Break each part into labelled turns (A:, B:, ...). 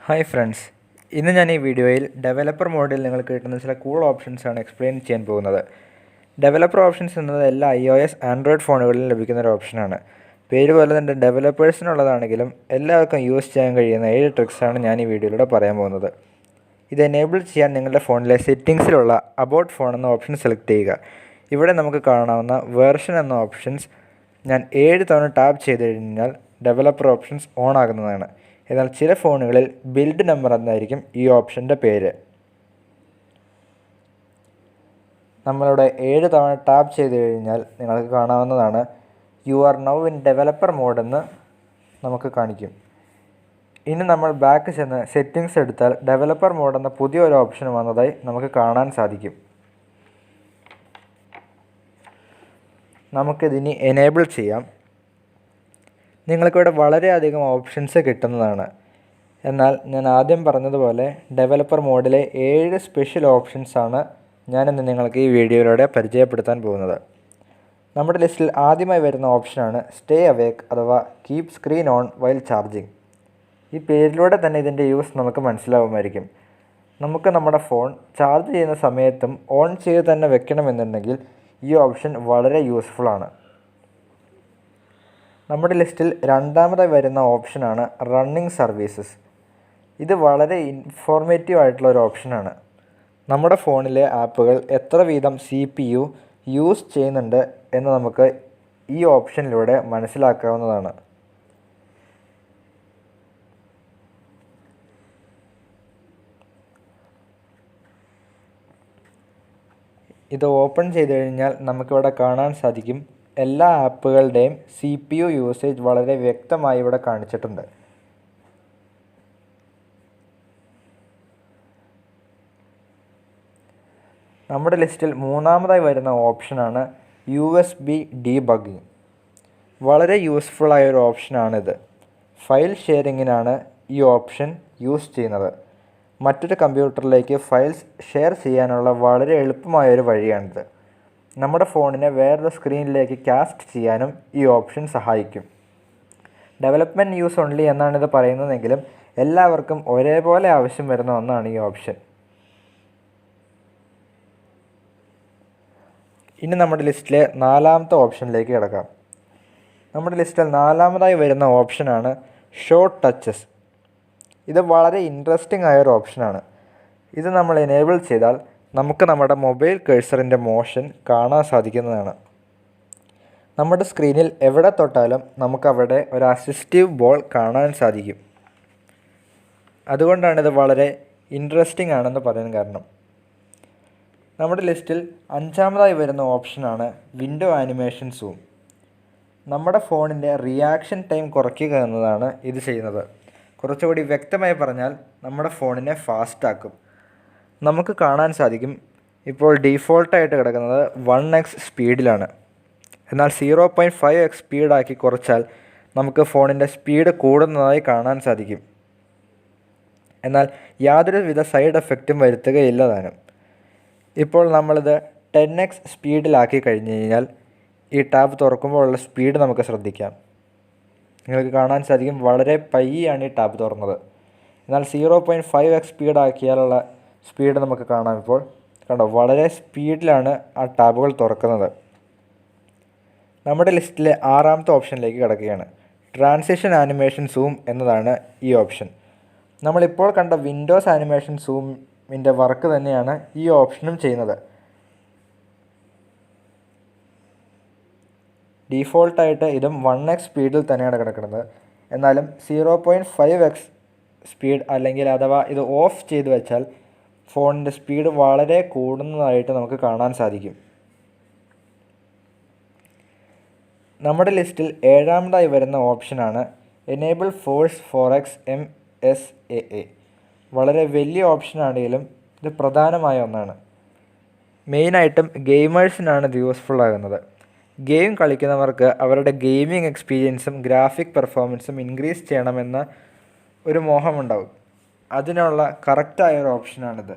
A: Hi friends, ഇന്ന് ഞാൻ ഈ വീഡിയോയിൽ ഡെവലപ്പർ മോഡിൽ നിങ്ങൾക്ക് കിട്ടുന്ന ചില കൂൾ ഓപ്ഷൻസാണ് എക്സ്പ്ലെയിൻ ചെയ്യാൻ പോകുന്നത്. ഡെവലപ്പർ ഓപ്ഷൻസ് എന്നത് എല്ലാ iOS ആൻഡ്രോയിഡ് ഫോണുകളിലും ലഭിക്കുന്ന ഒരു ഓപ്ഷനാണ്. പേര് പോലെ തന്നെ ഡെവലപ്പേഴ്സിനുള്ളതാണെങ്കിലും എല്ലാവർക്കും യൂസ് ചെയ്യാൻ കഴിയുന്ന 7 ട്രിക്സാണ് ഞാൻ ഈ വീഡിയോയിലൂടെ പറയാൻ പോകുന്നത്. ഇത് എനേബിൾ ചെയ്യാൻ നിങ്ങളുടെ ഫോണിലെ സെറ്റിംഗ്സിലുള്ള അബൌട്ട് ഫോൺ എന്ന ഓപ്ഷൻ സെലക്ട് ചെയ്യുക. ഇവിടെ നമുക്ക് കാണാവുന്ന വേർഷൻ എന്ന ഓപ്ഷൻസ് ഞാൻ 7 തവണ ടാപ്പ് ചെയ്ത് കഴിഞ്ഞാൽ ഡെവലപ്പർ ഓപ്ഷൻസ് ഓൺ ആകുന്നതാണ്. എന്നാൽ ചില ഫോണുകളിൽ ബിൽഡ് നമ്പർ എന്നായിരിക്കും ഈ ഓപ്ഷൻ്റെ പേര്. നമ്മളിവിടെ 7 തവണ ടാപ്പ് ചെയ്ത് കഴിഞ്ഞാൽ നിങ്ങൾക്ക് കാണാവുന്നതാണ് you are now in developer mode എന്ന് നമുക്ക് കാണിക്കും. ഇനി നമ്മൾ ബാക്ക് ചെന്ന് സെറ്റിംഗ്സ് എടുത്താൽ ഡെവലപ്പർ മോഡ് എന്ന പുതിയൊരു ഓപ്ഷൻ വന്നതായി നമുക്ക് കാണാൻ സാധിക്കും. നമുക്കിതിനി എനേബിൾ ചെയ്യാം. നിങ്ങൾക്കിവിടെ വളരെയധികം ഓപ്ഷൻസ് കിട്ടുന്നതാണ്. എന്നാൽ ഞാൻ ആദ്യം പറഞ്ഞതുപോലെ ഡെവലപ്പർ മോഡിലെ 7 സ്പെഷ്യൽ ഓപ്ഷൻസാണ് ഞാനിന്ന് നിങ്ങൾക്ക് ഈ വീഡിയോയിലൂടെ പരിചയപ്പെടുത്താൻ പോകുന്നത്. നമ്മുടെ ലിസ്റ്റിൽ ആദ്യമായി വരുന്ന ഓപ്ഷനാണ് സ്റ്റേ അവേക്ക് അഥവാ keep screen on while charging. ഈ പേരിലൂടെ തന്നെ ഇതിൻ്റെ യൂസ് നമുക്ക് മനസ്സിലാവുമായിരിക്കും. നമുക്ക് നമ്മുടെ ഫോൺ ചാർജ് ചെയ്യുന്ന സമയത്തും ഓൺ ചെയ്ത് തന്നെ വെക്കണമെന്നുണ്ടെങ്കിൽ ഈ ഓപ്ഷൻ വളരെ യൂസ്ഫുള്ളാണ്. നമ്മുടെ ലിസ്റ്റിൽ രണ്ടാമതായി വരുന്ന ഓപ്ഷനാണ് റണ്ണിങ് സർവീസസ്. ഇത് വളരെ ഇൻഫോർമേറ്റീവ് ആയിട്ടുള്ള ഒരു ഓപ്ഷനാണ്. നമ്മുടെ ഫോണിലെ ആപ്പുകൾ എത്ര വീതം CPU യൂസ് ചെയ്യുന്നുണ്ട് എന്ന് നമുക്ക് ഈ ഓപ്ഷനിലൂടെ മനസ്സിലാക്കാവുന്നതാണ്. ഇത് ഓപ്പൺ ചെയ്ത് കഴിഞ്ഞാൽ നമുക്കിവിടെ കാണാൻ സാധിക്കും എല്ലാ ആപ്പുകളുടെയും CPU യൂസേജ് വളരെ വ്യക്തമായി ഇവിടെ കാണിച്ചിട്ടുണ്ട്. നമ്മുടെ ലിസ്റ്റിൽ മൂന്നാമതായി വരുന്ന ഓപ്ഷനാണ് USB ഡീബഗ്ഗിങ്. വളരെ യൂസ്ഫുള്ളായ ഒരു ഓപ്ഷനാണിത്. ഫയൽ ഷെയറിങ്ങിനാണ് ഈ ഓപ്ഷൻ യൂസ് ചെയ്യുന്നത്. മറ്റൊരു കമ്പ്യൂട്ടറിലേക്ക് ഫയൽസ് ഷെയർ ചെയ്യാനുള്ള വളരെ എളുപ്പമായൊരു വഴിയാണിത്. നമ്മുടെ ഫോണിനെ വേറൊരു സ്ക്രീനിലേക്ക് കാസ്റ്റ് ചെയ്യാനും ഈ ഓപ്ഷൻ സഹായിക്കും. ഡെവലപ്മെൻറ്റ് യൂസ് ഓൺലി എന്നാണിത് പറയുന്നതെങ്കിലും എല്ലാവർക്കും ഒരേപോലെ ആവശ്യം വരുന്ന ഒന്നാണ് ഈ ഓപ്ഷൻ. ഇനി നമ്മുടെ ലിസ്റ്റിലെ നാലാമത്തെ ഓപ്ഷനിലേക്ക് കിടക്കാം. നമ്മുടെ ലിസ്റ്റിൽ നാലാമതായി വരുന്ന ഓപ്ഷനാണ് ഷോർട്ട് ടച്ചസ്. ഇത് വളരെ ഇൻട്രസ്റ്റിംഗ് ആയൊരു ഓപ്ഷനാണ്. ഇത് നമ്മൾ എനേബിൾ ചെയ്താൽ നമുക്ക് നമ്മുടെ മൊബൈൽ കഴ്സറിൻ്റെ മോഷൻ കാണാൻ സാധിക്കുന്നതാണ്. നമ്മുടെ സ്ക്രീനിൽ എവിടെ തൊട്ടാലും നമുക്കവിടെ ഒരു അസിസ്റ്റീവ് ബോൾ കാണാൻ സാധിക്കും. അതുകൊണ്ടാണിത് വളരെ ഇൻട്രസ്റ്റിംഗ് ആണെന്ന് പറയാൻ കാരണം. നമ്മുടെ ലിസ്റ്റിൽ അഞ്ചാമതായി വരുന്ന ഓപ്ഷനാണ് വിൻഡോ ആനിമേഷൻ സൂം. നമ്മുടെ ഫോണിൻ്റെ റിയാക്ഷൻ ടൈം കുറയ്ക്കുക എന്നതാണ് ഇത് ചെയ്യുന്നത്. കുറച്ചുകൂടി വ്യക്തമായി പറഞ്ഞാൽ നമ്മുടെ ഫോണിനെ ഫാസ്റ്റാക്കും. നമുക്ക് കാണാൻ സാധിക്കും ഇപ്പോൾ ഡീഫോൾട്ടായിട്ട് കിടക്കുന്നത് 1x സ്പീഡിലാണ്. എന്നാൽ 0.5x സ്പീഡാക്കി കുറച്ചാൽ നമുക്ക് ഫോണിൻ്റെ സ്പീഡ് കൂടുന്നതായി കാണാൻ സാധിക്കും. എന്നാൽ യാതൊരുവിധ സൈഡ് എഫക്റ്റും വരുത്തുകയില്ല താനും. ഇപ്പോൾ നമ്മളിത് 10x സ്പീഡിലാക്കി കഴിഞ്ഞ് കഴിഞ്ഞാൽ ഈ ടാബ് തുറക്കുമ്പോഴുള്ള സ്പീഡ് നമുക്ക് ശ്രദ്ധിക്കാം. നിങ്ങൾക്ക് കാണാൻ സാധിക്കും വളരെ പയ്യാണ് ഈ ടാബ് തുറന്നത്. എന്നാൽ 0.5x സ്പീഡാക്കിയാലുള്ള സ്പീഡ് നമുക്ക് കാണാം. ഇപ്പോൾ കണ്ടോ, വളരെ സ്പീഡിലാണ് ആ ടാബുകൾ തുറക്കുന്നത്. നമ്മുടെ ലിസ്റ്റിലെ ആറാമത്തെ ഓപ്ഷനിലേക്ക് കിടക്കുകയാണ് ട്രാൻസിഷൻ ആനിമേഷൻ സൂം എന്നതാണ് ഈ ഓപ്ഷൻ. നമ്മളിപ്പോൾ കണ്ട വിൻഡോസ് ആനിമേഷൻ സൂമിൻ്റെ വർക്ക് തന്നെയാണ് ഈ ഓപ്ഷനും ചെയ്യുന്നത്. ഡീഫോൾട്ടായിട്ട് ഇതും 1x സ്പീഡിൽ തന്നെയാണ് കിടക്കുന്നത്. എന്നാലും 0.5x സ്പീഡ് അല്ലെങ്കിൽ അഥവാ ഇത് ഓഫ് ചെയ്ത് വെച്ചാൽ ഫോണിൻ്റെ സ്പീഡ് വളരെ കൂടുന്നതായിട്ട് നമുക്ക് കാണാൻ സാധിക്കും. നമ്മുടെ ലിസ്റ്റിൽ ഏഴാമതായി വരുന്ന ഓപ്ഷനാണ് എനേബിൾ ഫോഴ്സ് 4x MSAA. വളരെ വലിയ ഓപ്ഷനാണെങ്കിലും ഇത് പ്രധാനമായ ഒന്നാണ്. മെയിനായിട്ടും ഗെയിമേഴ്സിനാണ് ഇത് യൂസ്ഫുൾ ആകുന്നത്. ഗെയിം കളിക്കുന്നവർക്ക് അവരുടെ ഗെയിമിംഗ് എക്സ്പീരിയൻസും ഗ്രാഫിക് പെർഫോമൻസും ഇൻക്രീസ് ചെയ്യണമെന്ന ഒരു മോഹമുണ്ടാവും. അതിനുള്ള കറക്റ്റായ ഒരു ഓപ്ഷനാണിത്.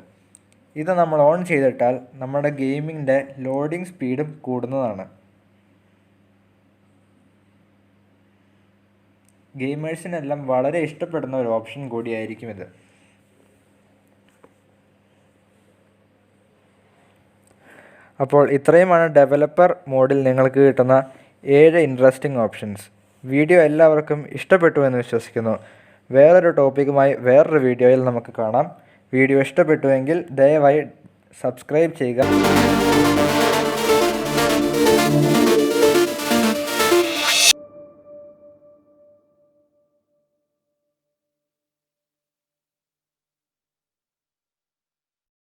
A: ഇത് നമ്മൾ ഓൺ ചെയ്തിട്ടാൽ നമ്മുടെ ഗെയിമിങ്ങിൻ്റെ ലോഡിംഗ് സ്പീഡും കൂടുന്നതാണ്. ഗെയിമേഴ്സിനെല്ലാം വളരെ ഇഷ്ടപ്പെടുന്ന ഒരു ഓപ്ഷൻ കൂടിയായിരിക്കും ഇത്. അപ്പോൾ ഇത്രയുമാണ് ഡെവലപ്പർ മോഡിൽ നിങ്ങൾക്ക് കിട്ടുന്ന 7 ഇൻട്രസ്റ്റിംഗ് ഓപ്ഷൻസ്. വീഡിയോ എല്ലാവർക്കും ഇഷ്ടപ്പെട്ടു എന്ന് വിശ്വസിക്കുന്നു. വേറൊരു ടോപ്പിക്കുമായി വേറൊരു വീഡിയോയിൽ നമുക്ക് കാണാം. വീഡിയോ ഇഷ്ടപ്പെട്ടുവെങ്കിൽ ദയവായി സബ്സ്ക്രൈബ് ചെയ്യുക.